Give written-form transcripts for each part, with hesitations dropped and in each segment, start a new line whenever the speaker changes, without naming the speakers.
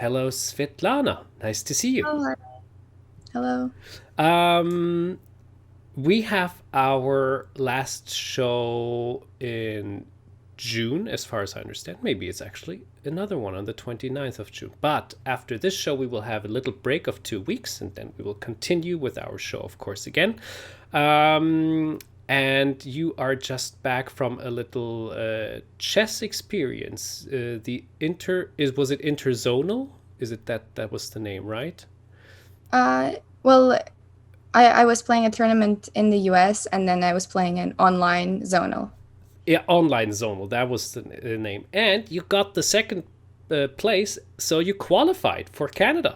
Hello, Svitlana. Nice to see you.
Hello. Hello.
Um, we have our last show in June, as far as I understand. Maybe it's actually another one on the 29th of June. But after this show, we will have a little break of 2 weeks, and then we will continue with our show, of course, again. Um, and you are just back from a little chess experience. The inter is was it interzonal? Is it that was the name, right?
Well, I was playing a tournament in the US and then I was playing an online zonal.
Yeah, online zonal. That was the name. And you got the second place, so you qualified for Canada.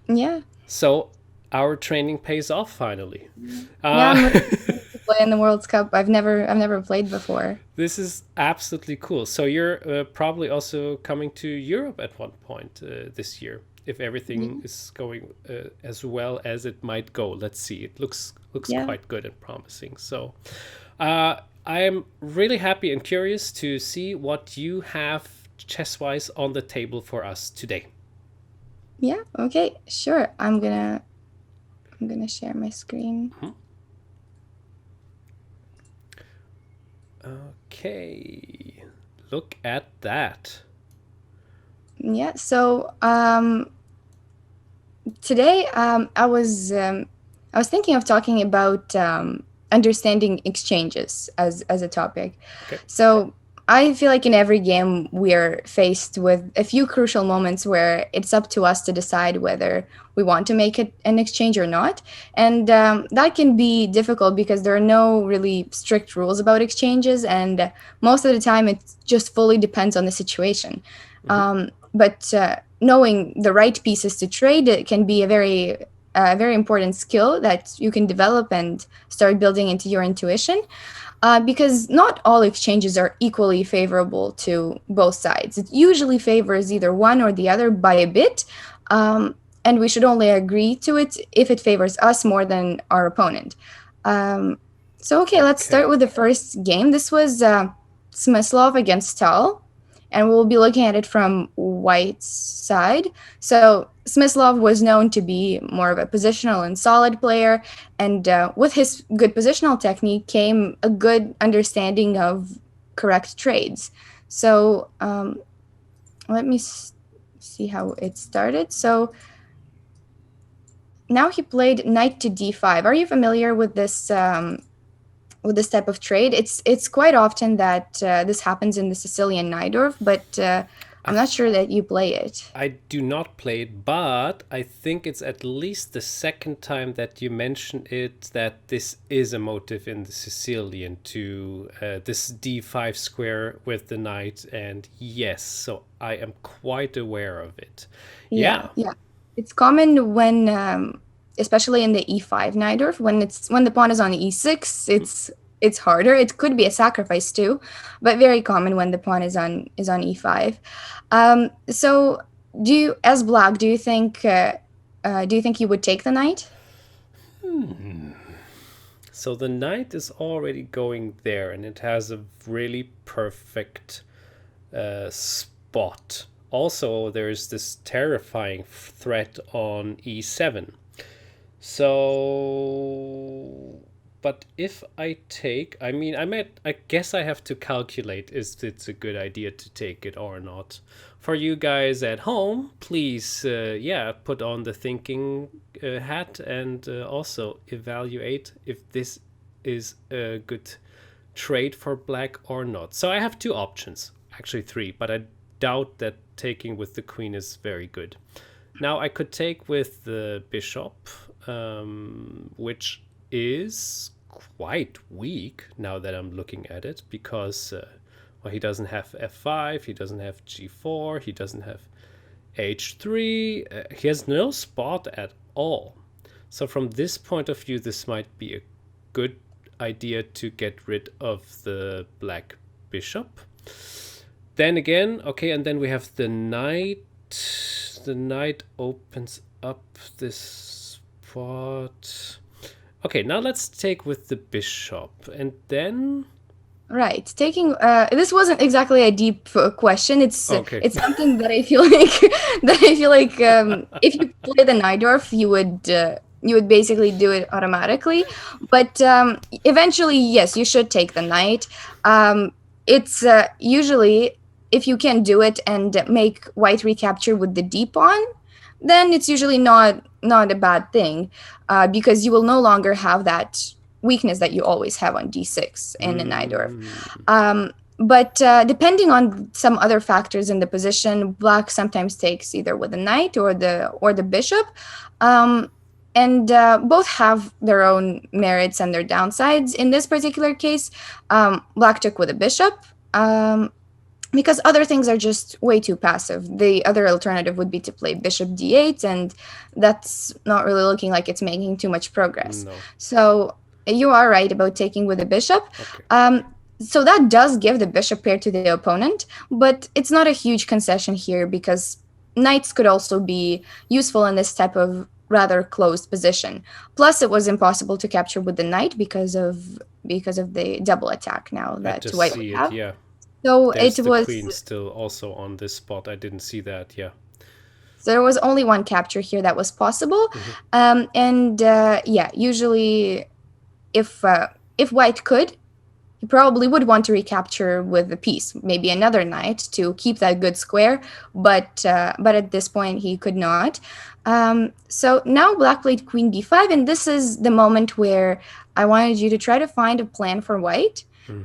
Yeah.
So our training pays off finally.
Yeah,
Uh,
I'm really excited to play in the World Cup. I've never played before.
this is absolutely cool. So you're probably also coming to Europe at one point this year, if everything
Ye-
is going as well as it might go. Let's see. It looks
Yeah.
quite good and promising. So I am really happy and curious to see what you have chess wise on the table for us today.
Yeah. Okay. Sure. I'm gonna share my screen.
Mhm. Okay, look at that.
Yeah. So today I was thinking of talking about understanding exchanges as a topic.
Okay.
So I feel like in every game we're faced with a few crucial moments where it's up to us to decide whether we want to make it an exchange or not, and that can be difficult because there are no really strict rules about exchanges, and most of the time it just fully depends on the situation.
Hmm.
But knowing the right pieces to trade can be a very important skill that you can develop and start building into your intuition, because not all exchanges are equally favorable to both sides. It usually favors either one or the other by a bit, and we should only agree to it if it favors us more than our opponent. Um, okay, let's start
Okay.
with the first game. This was Smyslov against Tal, and we'll be looking at it from White's side. So Smyslov was known to be more of a positional and solid player, and with his good positional technique came a good understanding of correct trades. So let me see how it started. So now he played knight to d5. Are you familiar with this type of trade? It's quite often that this happens in the Sicilian Najdorf, but
I
I'm not sure that you play it.
I do not play it, but I think it's at least the second time that you mention it that this is a motive in the Sicilian to this d5 square with the knight, and yes, so I am quite aware of it.
Yeah,
Yeah.
yeah. It's common when, especially in the e5 Najdorf, when the pawn is on e6, it's harder. It could be a sacrifice too, but very common when the pawn is on e5. So, as black, do you think you would take the knight?
So the knight is already going there, and it has a really perfect spot. Also, there's this terrifying threat on e7. So, but if I take, I guess I have to calculate if it's a good idea to take it or not. For you guys at home, please, yeah, put on the thinking hat and also evaluate if this is a good trade for black or not. So I have two options, actually three, but I doubt that taking with the queen is very good. Now I could take with the bishop, which is quite weak now that I'm looking at it because well, he doesn't have f5, he doesn't have g4, he doesn't have h3, he has no spot at all. So from this point of view, this might be a good idea to get rid of the black bishop. Then again, okay, and then we have the knight. The knight opens up this spot. Okay, now let's take with the bishop. And then
Right. Taking this wasn't exactly a deep question.
Okay.
It's something that I feel like if you play the Najdorf, you would basically do it automatically. But eventually, yes, you should take the knight. Um, it's usually if you can do it and make white recapture with the d pawn, then it's usually not a bad thing, because you will no longer have that weakness that you always have on d6 in the Najdorf.
Mm,
But depending on some other factors in the position, black sometimes takes either with the knight or the bishop, um, and both have their own merits and their downsides. In this particular case, black took with a bishop. Because other things are just way too passive. The other alternative would be to play bishop d8, and that's not really looking like it's making too much progress.
no.
So you are right about taking with a bishop.
Okay.
So that does give the bishop pair to the opponent, but it's not a huge concession here because knights could also be useful in this type of rather closed position. Plus, it was impossible to capture with the knight because of the double attack now
I
that
just
white would
see it.
have.
Yeah.
So
There's
it
the
was
queen still also on this spot. I didn't see that. Yeah.
so there was only one capture here that was possible,
Hmm.
and yeah, usually if white could, he probably would want to recapture with a piece, maybe another knight to keep that good square, but at this point he could not. So now black played queen d5, and this is the moment where I wanted you to try to find a plan for white.
Hmm.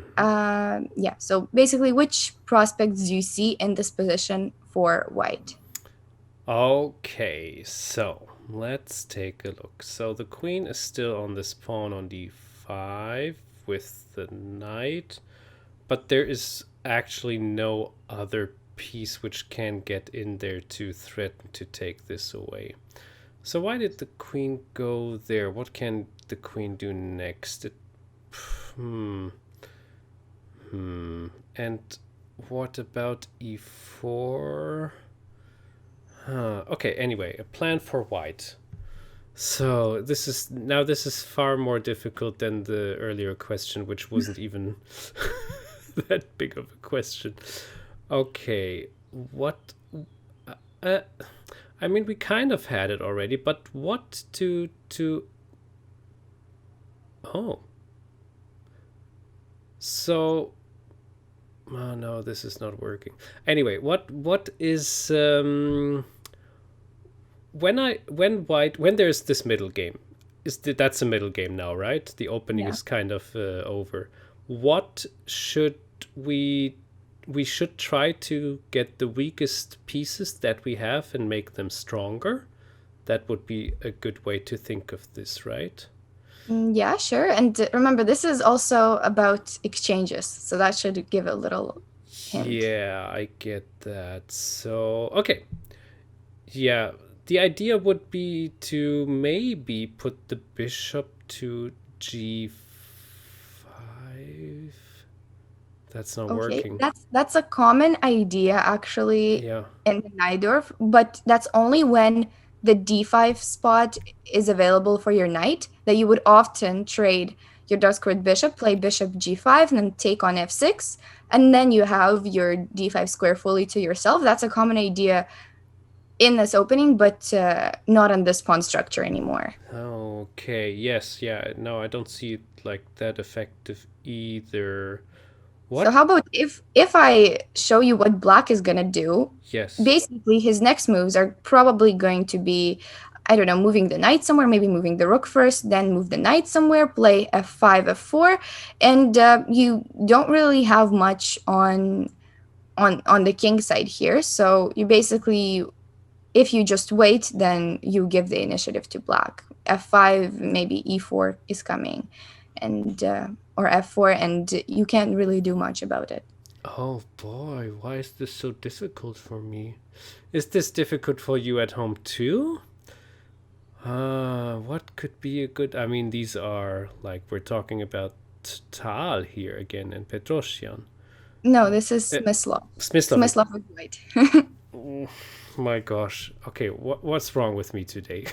Yeah, so basically, which prospects do you see in this position for white?
Okay, so let's take a look. So the queen is still on this pawn on d5 with the knight, but there is actually no other piece which can get in there to threaten to take this away. So why did the queen go there? What can the queen do next? Hmm. And what about e4? Okay, anyway, a plan for white. So this is far more difficult than the earlier question, which wasn't even that big of a question. Okay, what? Uh, I mean, we kind of had it already, but what to? Oh, so oh no, this is not working. Anyway, what is when there's this middle game, that's a middle game now, right? The opening
Yeah.
is kind of over. What should we we should try to get the weakest pieces that we have and make them stronger. That would be a good way to think of this, right?
Yeah, sure. And remember, this is also about exchanges, so that should give a little hint.
Yeah, I get that. So, okay. Yeah, the idea would be to maybe put the bishop to g5. That's not
Okay,
working.
that's a common idea actually
Yeah.
in the Najdorf, but that's only when the d5 spot is available for your knight, that you would often trade your dark squared bishop, play bishop g5, and then take on f6, and then you have your d5 square fully to yourself. That's a common idea in this opening, but not on this pawn structure anymore.
Okay. Yes. Yeah. No, I don't see it like that effective either.
So
What?
how about if I show you what black is gonna do?
Yes.
Basically, his next moves are probably going to be, I don't know, moving the knight somewhere, maybe moving the rook first, then move the knight somewhere, play f5, f4, and you don't really have much on the king side here. So you basically, if you just wait, then you give the initiative to black. F5, maybe e4 is coming, and or f4, and you can't really do much about it.
Oh boy, why is this so difficult for me? Is this difficult for you at home too? What could be a good? I mean, these are like we're talking about Tal here again and Petrosyan.
No, this is
Uh,
Smyslov.
Smyslov is.
Smyslov is white.
Mm, My gosh. Okay, what's wrong with me today?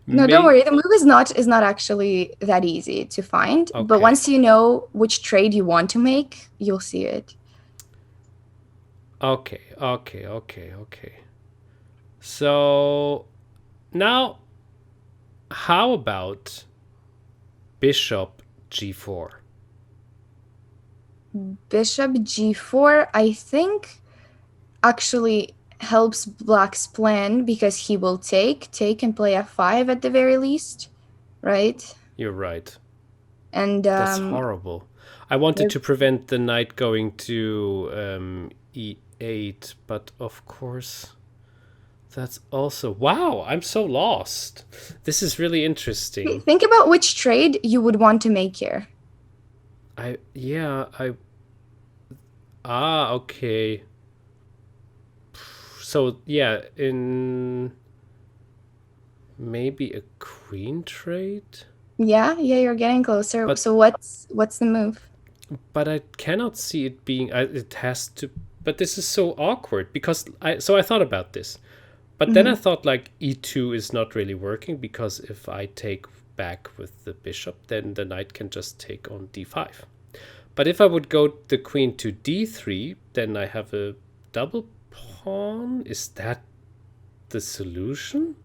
No, don't
May
worry. The move is not actually that easy to find. But
Okay.
once you know which trade you want to make, you'll see it.
Okay. So now, how about bishop g4?
Bishop g4, I think, actually helps Black's plan because he will take and play f5 at the very least, right?
You're right.
And
That's horrible. I wanted
there-
to prevent the knight going to e8, but of course, that's also. Wow, I'm so lost. This is really interesting.
think about which trade you would want to make here.
Yeah, okay. So, yeah, in maybe a queen trade?
Yeah, you're getting closer.
But
So what's the move?
but I cannot see it being. It has to. But this is so awkward because I thought about this, but then I
Hmm.
thought like e2 is not really working because if I take back with the bishop, then the knight can just take on d5. But if I would go the queen to d3, then I have a double pawn. Is that the solution?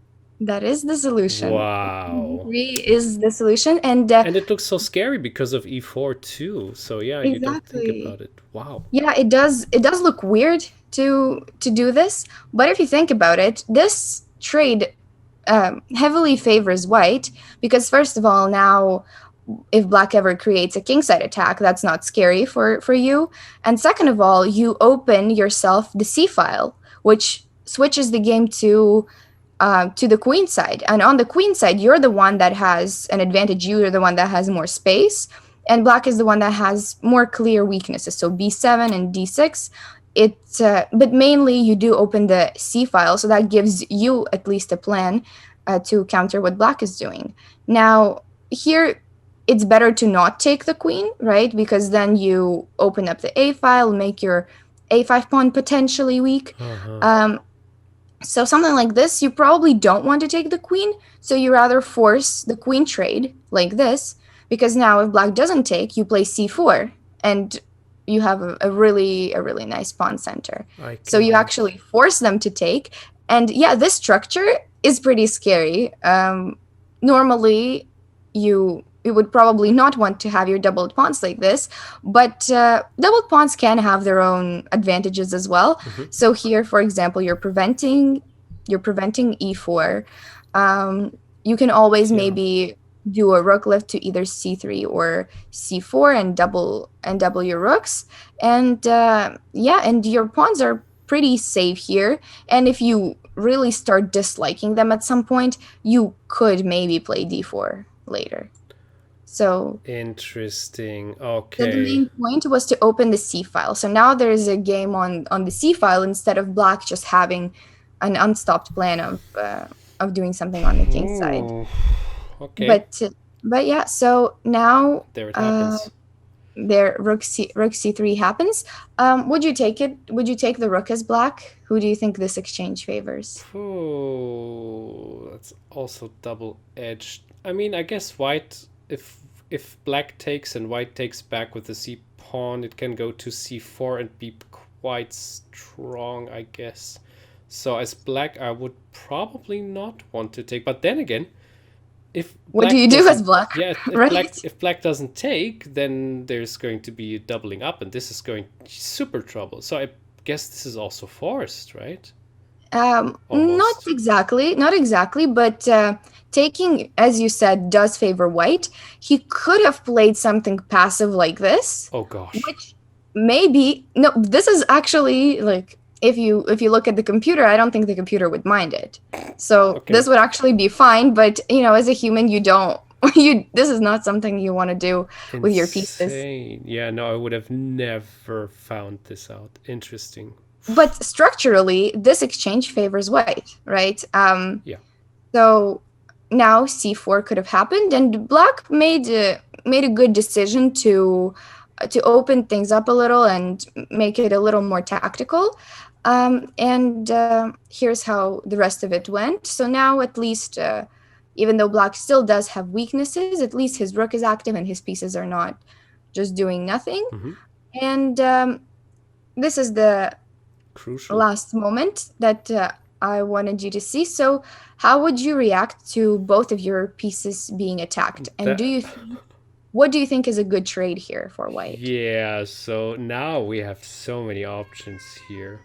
That is the solution.
Wow.
D3 is the solution, and
And it looks so scary because of e4 too. So yeah, you don't think
exactly.
about it. Wow.
Yeah, it does. It does look weird to do this, but if you think about it, this trade heavily favors white because first of all, now if black ever creates a kingside attack, that's not scary for you, and second of all, you open yourself the c file, which switches the game to the queen side. And on the queen side, you're the one that has an advantage. You're the one that has more space. And black is the one that has more clear weaknesses. So b7 and d6. But mainly you do open the c file, so that gives you at least a plan to counter what black is doing. Now here, it's better to not take the queen, right? Because then you open up the a file, make your a5 pawn potentially weak.
Uh-huh.
So something like this, you probably don't want to take the queen, so you rather force the queen trade like this, because now if black doesn't take, you play c4, and you have a really nice pawn center.
I
So
get
you
it.
actually force them to take, and yeah, this structure is pretty scary. Normally, you would probably not want to have your doubled pawns like this, but doubled pawns can have their own advantages as well.
Hmm.
So here, for example, you're preventing e4. You can always
Yeah.
maybe do a rook lift to either c3 or c4 and double your rooks, and yeah, and your pawns are pretty safe here. And if you really start disliking them at some point, you could maybe play d4 later. So
Interesting.
the
Okay.
main point was to open the C file. So now there's a game on the C file instead of black just having an unstopped plan of doing something on the king side.
Ooh. Okay.
But but yeah, so now
There it happens.
there rook c3 happens. Would you take it? Would you take the rook as black? Who do you think this exchange favors?
Oh, that's also double-edged. I mean, I guess white, if black takes and white takes back with the c pawn, it can go to c4 and be quite strong, I guess. So as black, I would probably not want to take. But then again, if
What do
black
you do as
doesn't,
black?
yeah,
Right?
if black doesn't take, then there's going to be a doubling up, and this is going super trouble. So I guess this is also forced, right?
Not
Almost.
exactly, not exactly, but taking, as you said, does favor white. He could have played something passive like this,
Oh gosh.
which maybe no. This is actually like if you look at the computer, I don't think the computer would mind it. So
Okay.
this would actually be fine. But as a human, you don't. This is not something you want to do with your pieces.
Insane. Yeah, no, I would have never found this out. Interesting.
But structurally, this exchange favors white, right?
Yeah.
So now c4 could have happened, and black made a good decision to open things up a little and make it a little more tactical. And here's how the rest of it went. So now, at least, even though Black still does have weaknesses, at least his rook is active and his pieces are not just doing nothing.
Hmm.
And this is the
Crucial.
last moment that I wanted you to see. So, how would you react to both of your pieces being attacked? And
That.
what do you think is a good trade here for white?
Yeah, so now we have so many options here.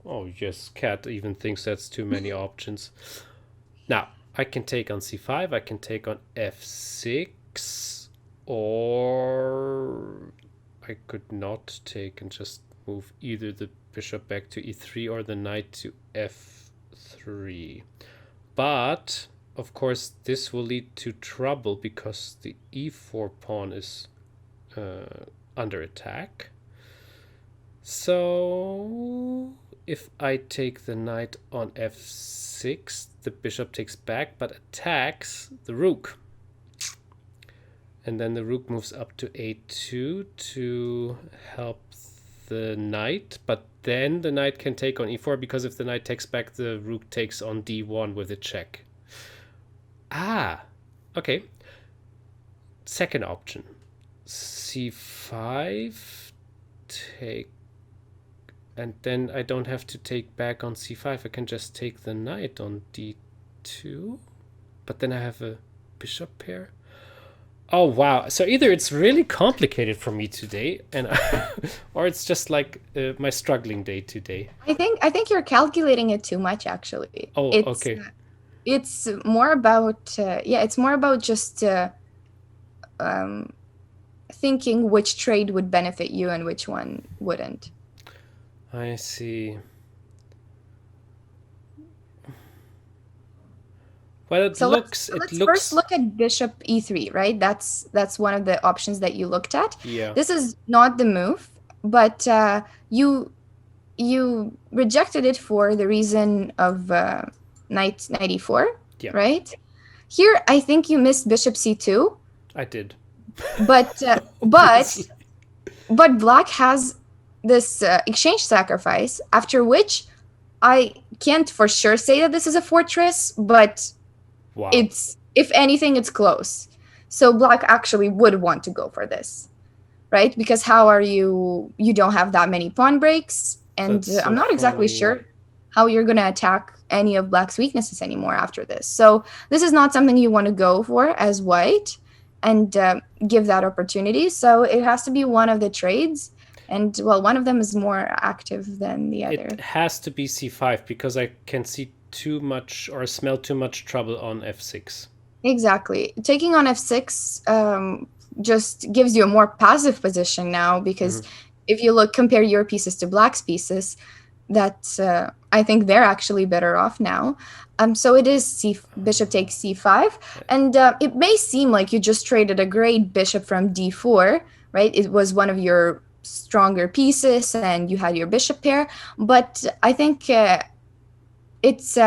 Oh, yes, cat even thinks that's too many options. Now, I can take on c5, I can take on f6, or I could not take and just move either the bishop back to e3 or the knight to f3. But, of course, this will lead to trouble because the e4 pawn is under attack. So if I take the knight on f6, the bishop takes back but attacks the rook. And then the rook moves up to a2 to help the knight, but then the knight can take on e4 because if the knight takes back, the rook takes on d1 with a check. Ah, okay. Second option, c5, take, and then I don't have to take back on c5. I can just take the knight on d2, but then I have a bishop pair. Oh wow! So either it's really complicated for me today, and or it's just like my struggling day today.
I think you're calculating it too much. Actually,
Oh, okay.
it's more about yeah, it's more about just um, thinking which trade would benefit you and which one wouldn't.
I see. Well, it
So
looks. It
let's first
looks.
look at bishop e3, right? That's one of the options that you looked at.
Yeah.
This is not the move, but you rejected it for the reason of knight e4,
Yeah.
right? Here, I think you missed bishop c2,
I did.
but
Obviously.
Black has this exchange sacrifice, after which I can't for sure say that this is a fortress, but
Wow.
it's, if anything, it's close. So Black actually would want to go for this, right? Because how are you don't have that many pawn breaks, and
That's so
I'm not exactly
funny.
sure how you're going to attack any of Black's weaknesses anymore after this. So this is not something you want to go for as white and give that opportunity. So it has to be one of the trades, and well, one of them is more active than the
It
other.
has to be c5 because I can see too much or smell too much trouble on f6.
Exactly. Taking on f6 just gives you a more passive position now, because
Mm-hmm.
if you compare your pieces to Black's pieces, that I think they're actually better off now. So it is bishop takes c5, and it may seem like you just traded a great bishop from d4, right? It was one of your stronger pieces, and you had your bishop pair. But I think it's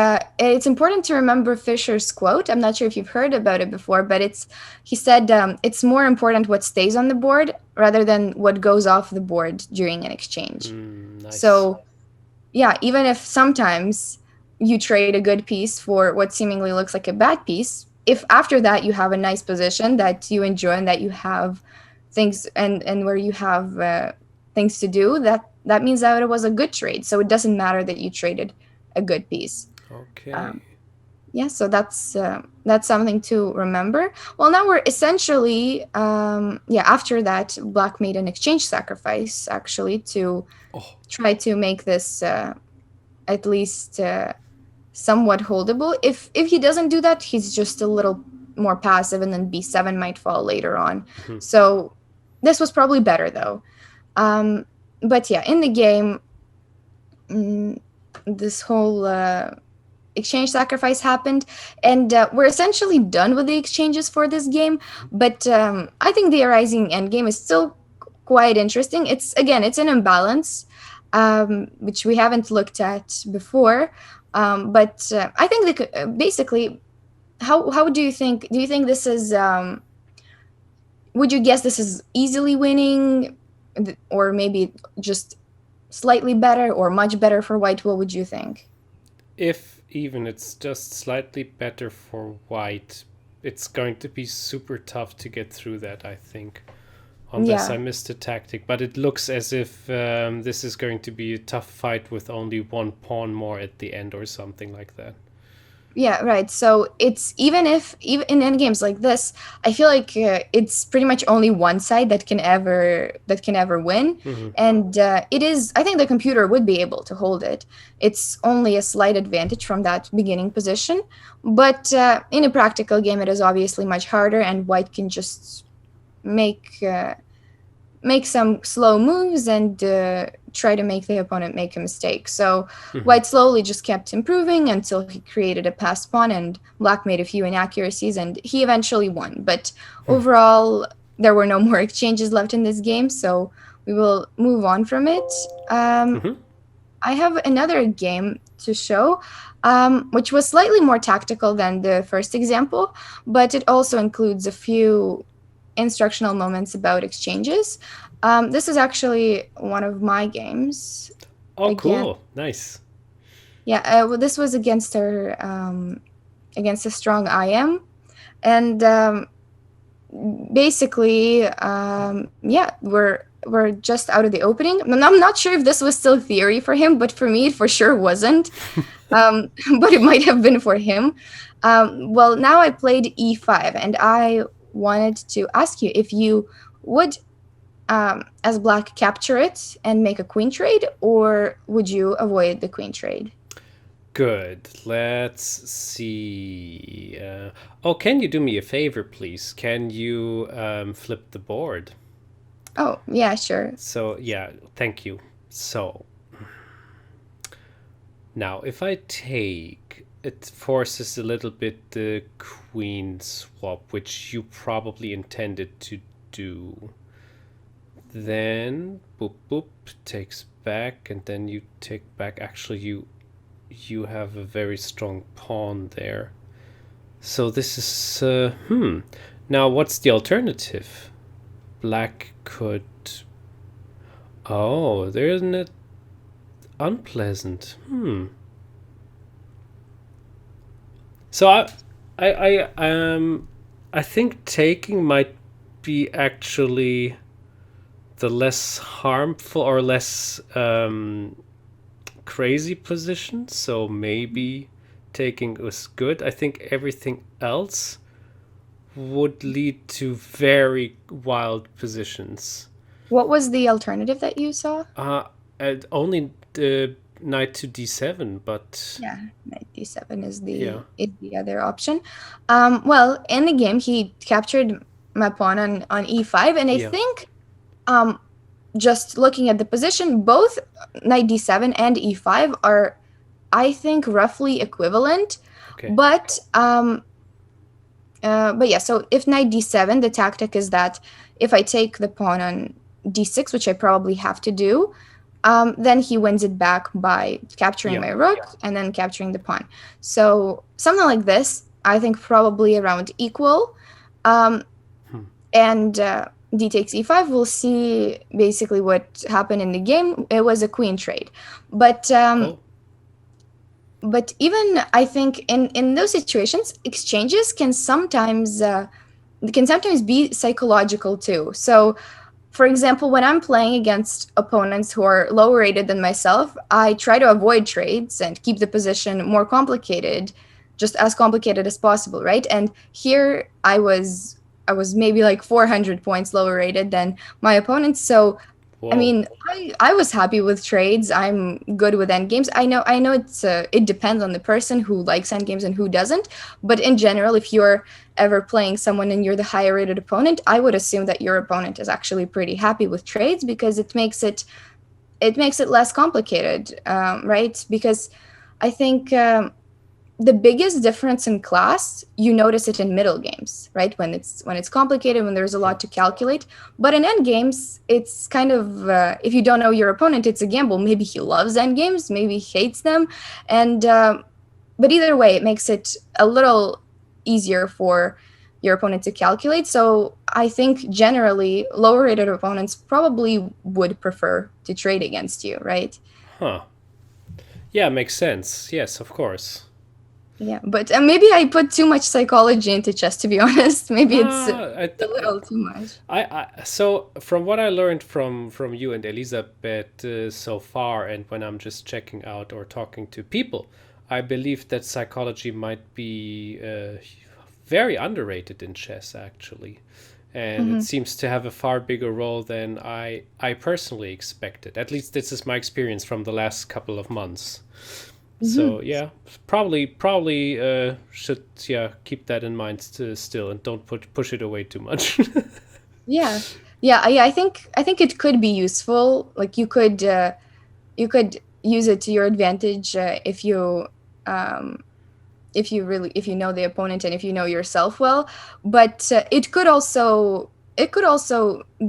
important to remember Fisher's quote. I'm not sure if you've heard about it before, but he said it's more important what stays on the board rather than what goes off the board during an exchange.
Nice.
So yeah, even if sometimes you trade a good piece for what seemingly looks like a bad piece, if after that you have a nice position that you enjoy and that you have things and where you have things to do, that means that it was a good trade. So it doesn't matter that you traded a good piece.
Okay.
Um, yeah, so that's something to remember. Well, now we're essentially yeah. After that, Black made an exchange sacrifice actually to
Oh,
try to make this at least somewhat holdable. If he doesn't do that, he's just a little more passive, and then b7 might fall later on.
mhm.
So this was probably better though. But yeah, in the game, this whole exchange sacrifice happened, and we're essentially done with the exchanges for this game. But I think the arising endgame is still quite interesting. It's an imbalance, which we haven't looked at before. But I think basically, how do you think this is? Would you guess this is easily winning, or maybe just slightly better or much better for white? What would you think?
If even it's just slightly better for white, it's going to be super tough to get through that, I think. Unless
Yeah.
I missed a tactic. But it looks as if this is going to be a tough fight with only one pawn more at the end or something like that.
Yeah, right. So it's even in endgames like this, I feel like it's pretty much only one side that can ever win,
Hmm.
and it is. I think the computer would be able to hold it. It's only a slight advantage from that beginning position, but in a practical game, it is obviously much harder, and white can just make make some slow moves and try to make the opponent make a mistake. So
Hmm.
White slowly just kept improving until he created a passed pawn, and Black made a few inaccuracies, and he eventually won. But overall, there were no more exchanges left in this game, so we will move on from it. Um,
Hmm.
I have another game to show, which was slightly more tactical than the first example, but it also includes a few instructional moments about exchanges. This is actually one of my games.
Oh,
Again,
cool. Nice.
yeah. Well, this was against a strong IM, and basically, yeah, we're just out of the opening. And I'm not sure if this was still theory for him, but for me, it for sure wasn't. But it might have been for him. Well, now I played e5, and I wanted to ask you if you would, as black, capture it and make a queen trade, or would you avoid the queen trade?
Good. Let's see. Oh, can you do me a favor, please? Can you flip the board?
Oh, yeah, sure.
So, yeah, thank you. So, now if I take, it forces a little bit the queen swap, which you probably intended to do. Then, boop, boop, takes back, and then you take back. Actually, you have a very strong pawn there. So this is Now what's the alternative? Black could. Oh, there isn't it unpleasant. So I think taking might be actually the less harmful or less crazy position. So maybe taking was good. I think everything else would lead to very wild positions.
What was the alternative that you saw?
And only the knight to d7, but
Yeah, knight d7 is
yeah,
the other option. Well, in the game, he captured my pawn on e5, and I
yeah,
think, um, just looking at the position, both knight d7 and e5 are, I think, roughly equivalent.
okay,
But yeah, so if knight d7, the tactic is that if I take the pawn on d6, which I probably have to do, then he wins it back by capturing
yeah,
my rook and then capturing the pawn. So something like this, I think probably around equal. Um,
hmm.
and d takes e5, we'll see basically what happened in the game. It was a queen trade. But
Oh,
but even I think in those situations, exchanges can sometimes be psychological too. So, for example, when I'm playing against opponents who are lower rated than myself, I try to avoid trades and keep the position more complicated, just as complicated as possible, right? And here I was maybe like 400 points lower rated than my opponents. So I
whoa,
mean, I was happy with trades. I'm good with endgames. I know it depends on the person who likes endgames and who doesn't. But in general, if you're ever playing someone and you're the higher rated opponent, I would assume that your opponent is actually pretty happy with trades because it makes it less complicated, right? Because I think the biggest difference in class, you notice it in middle games, right? When it's complicated, when there's a lot to calculate. But in end games, it's kind of, if you don't know your opponent, it's a gamble. Maybe he loves end games, maybe he hates them, and but either way, it makes it a little easier for your opponent to calculate. So I think generally lower rated opponents probably would prefer to trade against you, right?
Huh. Yeah, makes sense. Yes, of course.
Yeah, but maybe I put too much psychology into chess, to be honest. Maybe it's
Ah,
a little too much.
so from what I learned from you and Elizabeth so far, and when I'm just checking out or talking to people, I believe that psychology might be very underrated in chess, actually, and it
Hmm.
seems to have a far bigger role than I personally expected. At least this is my experience from the last couple of months.
Hmm.
So yeah, probably should keep that in mind still, and don't push it away too much.
Yeah, yeah. I think it could be useful. Like you could use it to your advantage um, if you know the opponent and if you know yourself well. But it could also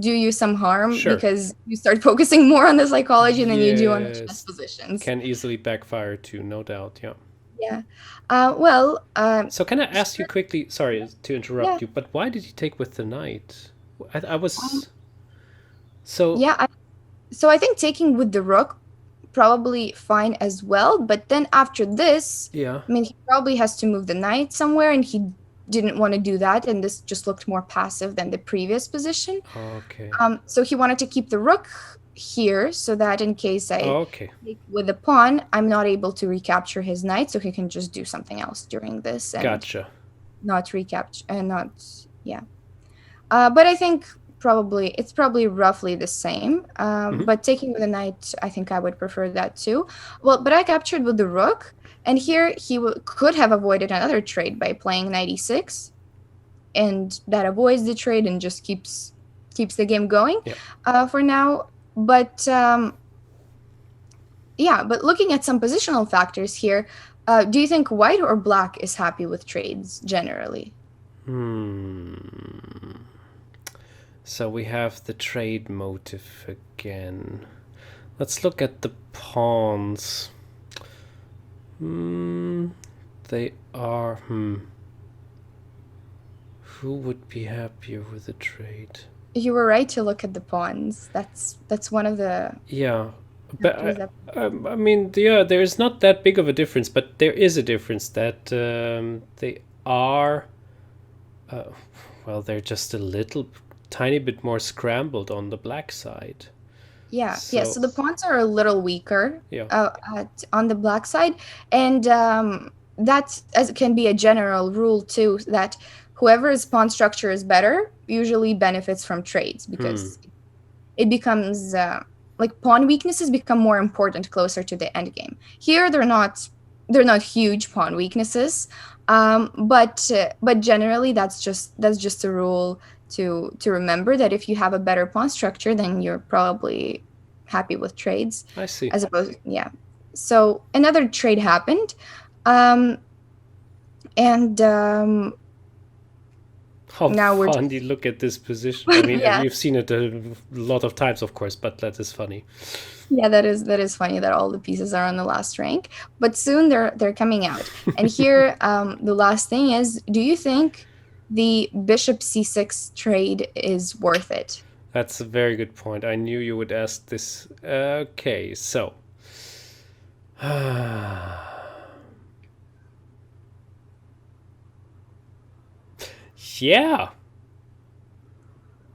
do you some harm
Sure.
because you start focusing more on the psychology than you do on the chess
Yes,
positions.
can easily backfire too, no doubt. Yeah.
Yeah. Well,
So can I ask you
here,
quickly? Sorry to
yeah.
interrupt you, but why did you take with the knight? I
Um,
was so
yeah. So I think taking with the rook probably fine as well. But then after this,
yeah.
I mean, he probably has to move the knight somewhere, and he didn't want to do that. And this just looked more passive than the previous position.
Okay.
So he wanted to keep the rook here so that in case I
Okay.
take with the pawn, I'm not able to recapture his knight, so he can just do something else during this and
Gotcha.
not recapture and not, yeah. But I think it's probably roughly the same.
Hmm.
But taking with the knight, I think I would prefer that too. Well, but I captured with the rook, and here he could have avoided another trade by playing knight e6, and that avoids the trade and just keeps the game going
Yeah.
for now. But yeah, but looking at some positional factors here, do you think white or black is happy with trades generally?
Hmm. So we have the trade motive again. Let's look at the pawns. Hmm. They are. Who would be happier with a trade?
You were right to look at the pawns. That's one of the
Yeah, but
factors that.
I mean, yeah, there is not that big of a difference, but there is a difference that they are. Uh, well, they're just a little, tiny bit more scrambled on the black side.
Yeah, yeah.
So
So the pawns are a little weaker
yeah.
on the black side, and that as can be a general rule too that whoever's pawn structure is better usually benefits from trades
Hmm.
because it becomes like pawn weaknesses become more important closer to the end game. Here they're not huge pawn weaknesses, but generally that's just a rule to remember that if you have a better pawn structure, then you're probably happy with trades,
I see.
as opposed, yeah. So another trade happened, um, and
How
now we're just
funny! Look at this position. I mean,
yeah.
we've seen it a lot of times, of course, but that is funny.
Yeah, that is funny that all the pieces are on the last rank, but soon they're coming out. And here, the last thing is, do you think the bishop c6 trade is worth it?
That's a very good point. I knew you would ask this. Okay, so. Yeah,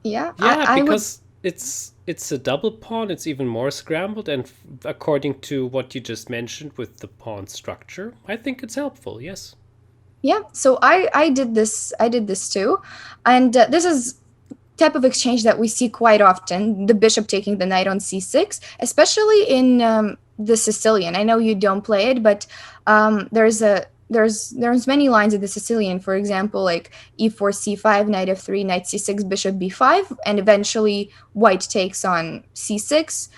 Yeah, I,
yeah,
I would.
because it's a double pawn. It's even more scrambled, and according to what you just mentioned with the pawn structure, I think it's helpful. Yes.
Yeah, so I did this too, and this is type of exchange that we see quite often, the bishop taking the knight on c6, especially in the Sicilian. I know you don't play it, but there's many lines in the Sicilian, for example, like e4 c5, knight f3, knight c6, bishop b5, and eventually white takes on c6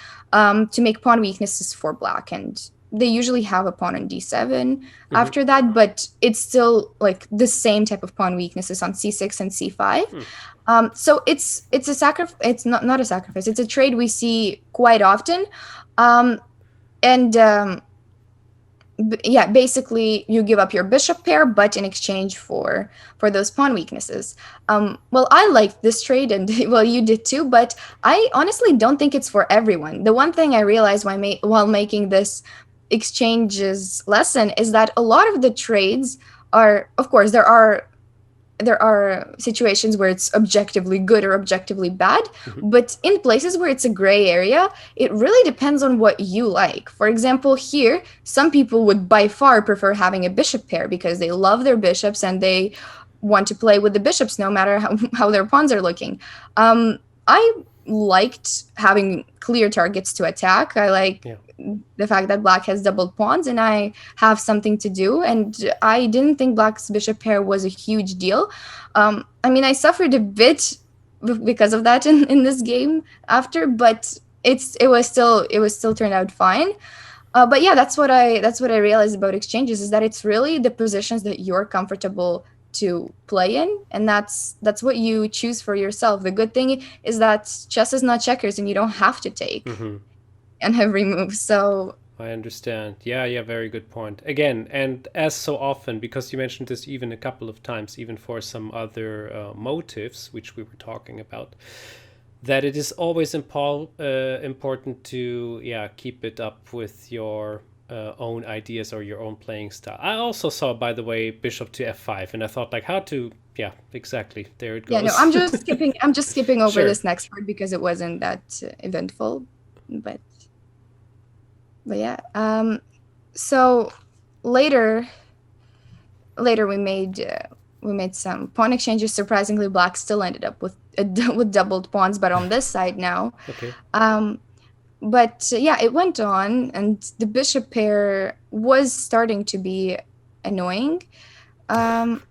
to make pawn weaknesses for black, and they usually have a pawn on d7
Hmm.
after that, but it's still like the same type of pawn weaknesses on c6 and c5.
Hmm.
So it's a sacrifice. It's not a sacrifice. It's a trade we see quite often, um, and yeah, basically you give up your bishop pair, but in exchange for those pawn weaknesses. Well, I liked this trade, and well, you did too, but I honestly don't think it's for everyone. The one thing I realized while making this exchanges lesson is that a lot of the trades are, of course, there are situations where it's objectively good or objectively bad,
Hmm.
but in places where it's a gray area, it really depends on what you like. For example, here, some people would by far prefer having a bishop pair because they love their bishops and they want to play with the bishops no matter how their pawns are looking. I liked having clear targets to attack. I like
Yeah.
the fact that black has doubled pawns and I have something to do. And I didn't think black's bishop pair was a huge deal. I mean, I suffered a bit because of that in this game after, but it was still turned out fine. But yeah, that's what I realized about exchanges is that it's really the positions that you're comfortable to play in, and that's what you choose for yourself. The good thing is that chess is not checkers, and you don't have to take
Hmm.
and every move. So
I understand. Yeah, yeah, very good point. Again, and as so often, because you mentioned this even a couple of times, even for some other motives, which we were talking about, that it is always important to, yeah, keep it up with your own ideas or your own playing style. I also saw, by the way, bishop to f5, and I thought, like, how to, yeah, exactly. There it
yeah, no,
goes.
I'm just skipping over
Sure.
this next part because it wasn't that eventful. But but yeah. So later later we made some pawn exchanges. Surprisingly, black still ended up with with doubled pawns, but on this side now.
Okay.
Um, but yeah, it went on, and the bishop pair was starting to be annoying. Um,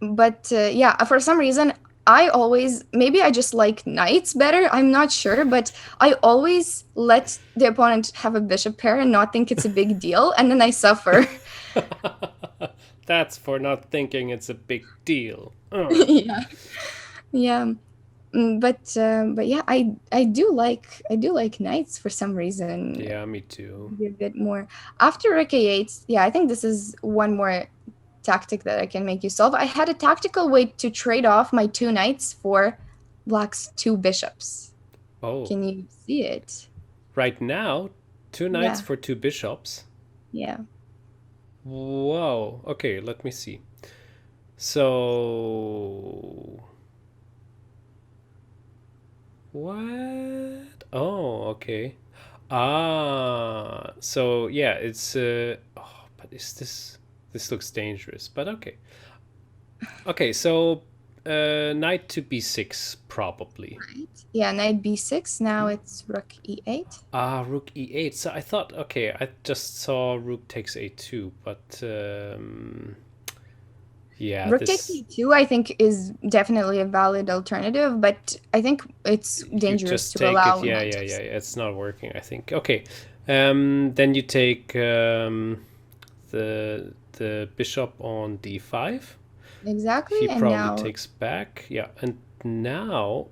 but yeah, for some reason, I always, maybe I just like knights better. I'm not sure, but I always let the opponent have a bishop pair and not think it's a big deal, and then I suffer.
That's for not thinking it's a big deal.
Yeah, yeah. But yeah, I do like knights for some reason.
Yeah, me too.
Maybe a bit more after rook a8. Yeah, I think this is one more tactic that I can make you solve. I had a tactical way to trade off my two knights for black's two bishops.
Oh,
Can you see it?
right now, two knights
Yeah,
for two bishops.
yeah.
Whoa. Okay, let me see. So, what? Oh, okay. So yeah, it's oh, but is this looks dangerous, but okay. Okay, so knight to b6 probably.
Right. Yeah, knight b6. Now it's rook e8.
Rook e8. So I thought, okay, I just saw rook takes a2, but yeah,
Rook takes
this
e2, I think, is definitely a valid alternative, but I think it's
you
dangerous
just
to
take it.
allow
Yeah,
knight
yeah, yeah,
takes.
yeah. It's not working, I think. Okay. Then you take the bishop on d5.
Exactly,
He
and
probably
now
takes back. Yeah, and now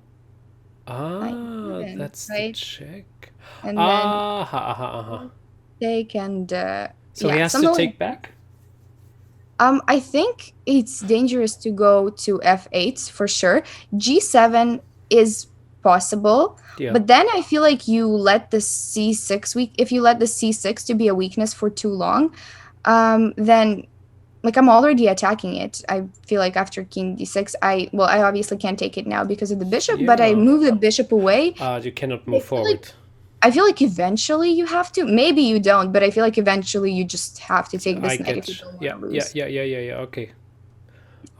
knight e7,
that's the
right?
check.
And then
Ah, ha, ha, ha, ha.
take and
So he
yeah,
has to
something like
take back.
I think it's dangerous to go to f8 for sure. G7 is possible,
Yeah.
but then I feel like you let the c6 weak if you let the c6 to be a weakness for too long, then like I'm already attacking it. I feel like after king d6, I obviously can't take it now because of the bishop, but I
Yeah.
move the bishop away.
You cannot
I
move
feel like
forward.
I feel like eventually you have to. Maybe you don't, but I feel like eventually you just have to take
I
this knight if you
get.
don't want
Yeah,
to
yeah,
lose.
yeah, yeah, yeah, yeah. Okay.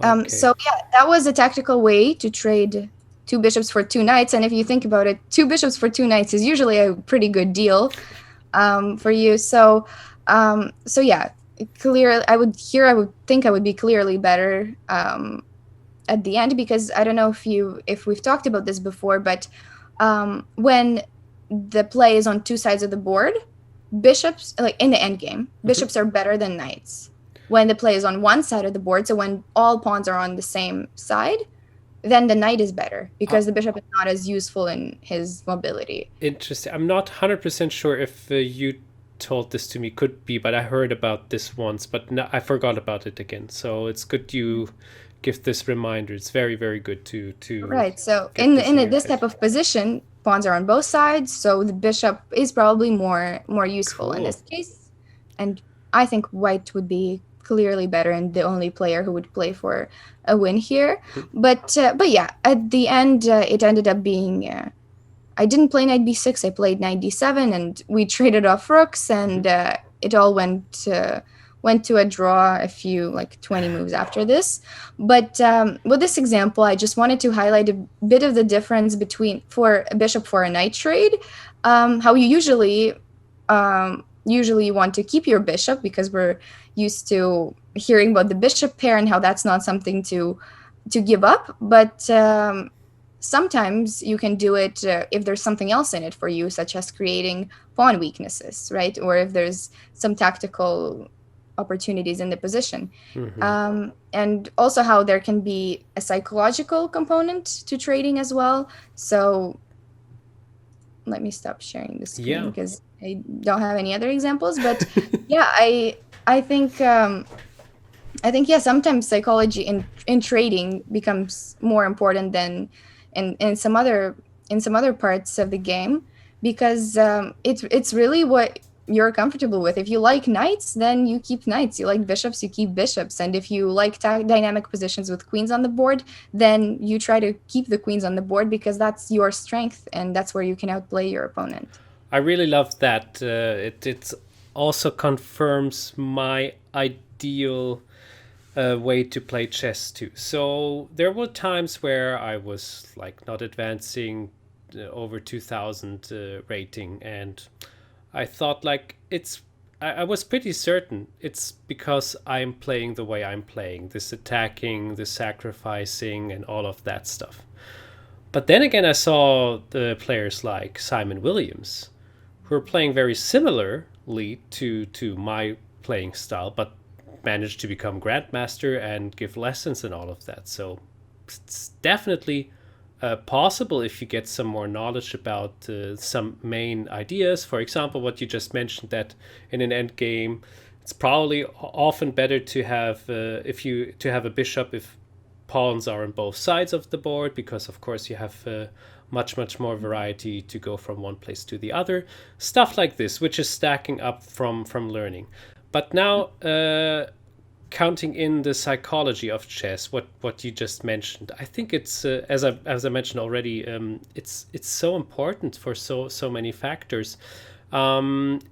Okay.
So yeah, that was a tactical way to trade two bishops for two knights. And if you think about it, two bishops for two knights is usually a pretty good deal for you. So yeah, clear. I would think I would be clearly better at the end because I don't know if we've talked about this before, but when the play is on two sides of the board, bishops like in the endgame,
Hmm.
bishops are better than knights. When the play is on one side of the board, so when all pawns are on the same side, then the knight is better
Uh,
because the bishop is not as useful in his mobility.
Interesting. I'm not 100% sure if you told this to me. Could be, but I heard about this once, but no, I forgot about it again. So it's good you give this reminder. It's very, very good to
Right. So
get this in your
this
head.
type of position, pawns are on both sides, so the bishop is probably more useful in
Cool.
this case. And I think white would be clearly better and the only player who would play for a win here. But yeah, at the end, it ended up being. I didn't play knight b6. I played knight d7, and we traded off rooks, and it all went to a draw a few like 20 moves after this. But with this example, I just wanted to highlight a bit of the difference between for a bishop for a knight trade, how you usually want to keep your bishop because we're used to hearing about the bishop pair and how that's not something to give up, but sometimes you can do it if there's something else in it for you, such as creating pawn weaknesses, right? Or if there's some tactical opportunities in the position. And also how there can be a psychological component to trading as well. So let me stop sharing the screen
Yeah.
because I don't have any other examples. But yeah, I think yeah, sometimes psychology in trading becomes more important than in some other parts of the game, because it's really what you're comfortable with. If you like knights, then you keep knights. You like bishops, you keep bishops. And if you like dynamic positions with queens on the board, then you try to keep the queens on the board because that's your strength and that's where you can outplay your opponent.
I really love that. It also confirms my ideal way to play chess too. So there were times where I was like not advancing over 2000 rating, and I thought like I was pretty certain it's because I'm playing the way I'm playing, this attacking, this sacrificing, and all of that stuff. But then again, I saw the players like Simon Williams, who are playing very similarly to my playing style, but managed to become grandmaster and give lessons and all of that. So it's definitely possible if you get some more knowledge about some main ideas. For example, what you just mentioned, that in an end game, it's probably often better to have if you to have a bishop if pawns are on both sides of the board, because of course you have much more variety to go from one place to the other, stuff like this, which is stacking up from learning. But now counting in the psychology of chess, what you just mentioned, I think it's as I mentioned already, it's so important for so many factors.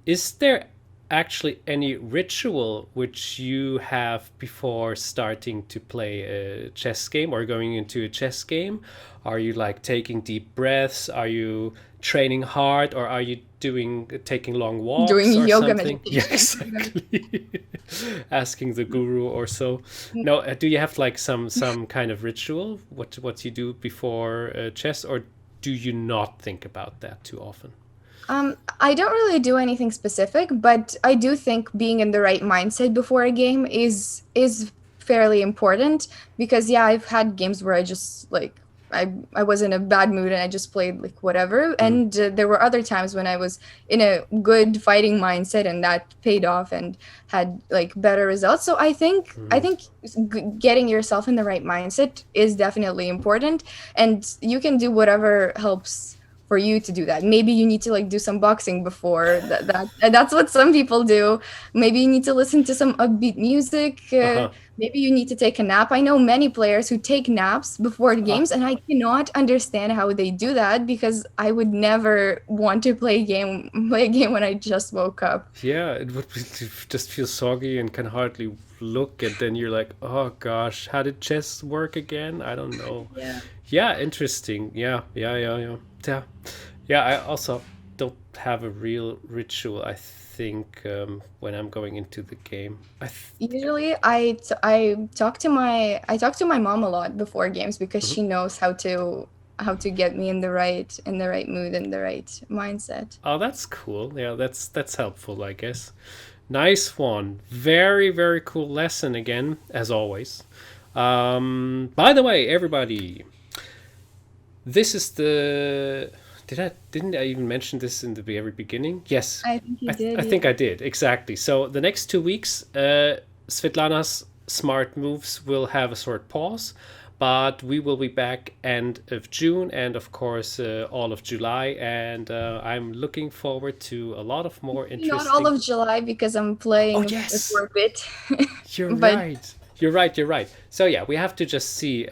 Is there actually any ritual which you have before starting to play a chess game or going into a chess game? Are you like taking deep breaths? Are you training hard, or are you taking long
Doing
walks or
yoga
something? Yeah,
meditation.
exactly. Asking the guru or so. No, do you have like some kind of ritual? What you do before chess, or do you not think about that too often?
I don't really do anything specific, but I do think being in the right mindset before a game is fairly important, because yeah, I've had games where I just like I was in a bad mood and I just played like whatever, and there were other times when I was in a good fighting mindset and that paid off and had like better results. So I think getting yourself in the right mindset is definitely important, and you can do whatever helps for you to do that. Maybe you need to like do some boxing before that and that's what some people do. Maybe you need to listen to some upbeat music.
Uh-huh.
Maybe you need to take a nap. I know many players who take naps before the
Ah,
games, and I cannot understand how they do that, because I would never want to play a game when I just woke up.
yeah, it would be, just feel soggy and can hardly look, and then you're like, oh gosh, how did chess work again? I don't know.
Yeah.
Yeah, interesting. Yeah. Yeah, I also don't have a real ritual, I think, when I'm going into the game.
Usually, I talk to my mom a lot before games because
Mhm.
she knows how to get me in the right mood and the right mindset.
Oh, that's cool. Yeah, that's helpful, I guess. Nice one. Very, very cool lesson again, as always. By the way, everybody, this is didn't I even mention this in the very beginning? Yes,
I think you
I
did, yeah.
think I did exactly. So the next 2 weeks, Svetlana's smart moves will have a short pause, but we will be back end of June and of course all of July, and I'm looking forward to a lot of more
Not all
interesting.
of July because I'm
Oh
playing for
yes,
a bit.
you're
But
right. You're right. You're right. So yeah, we have to just see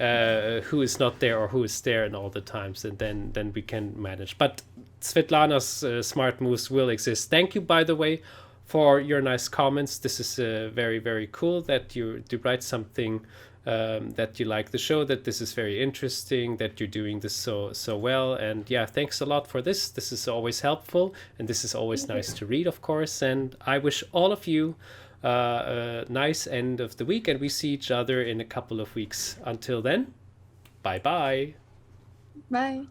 who is not there or who is there in all the times, and then we can manage. But Svetlana's smart moves will exist. Thank you, by the way, for your nice comments. This is very very cool that you do write something that you like the show. That this is very interesting. That you're doing this so well. And yeah, thanks a lot for this. This is always helpful, and this is always nice to read, of course. And I wish all of you a nice end of the week, and we see each other in a couple of weeks. Until then, bye bye.
bye.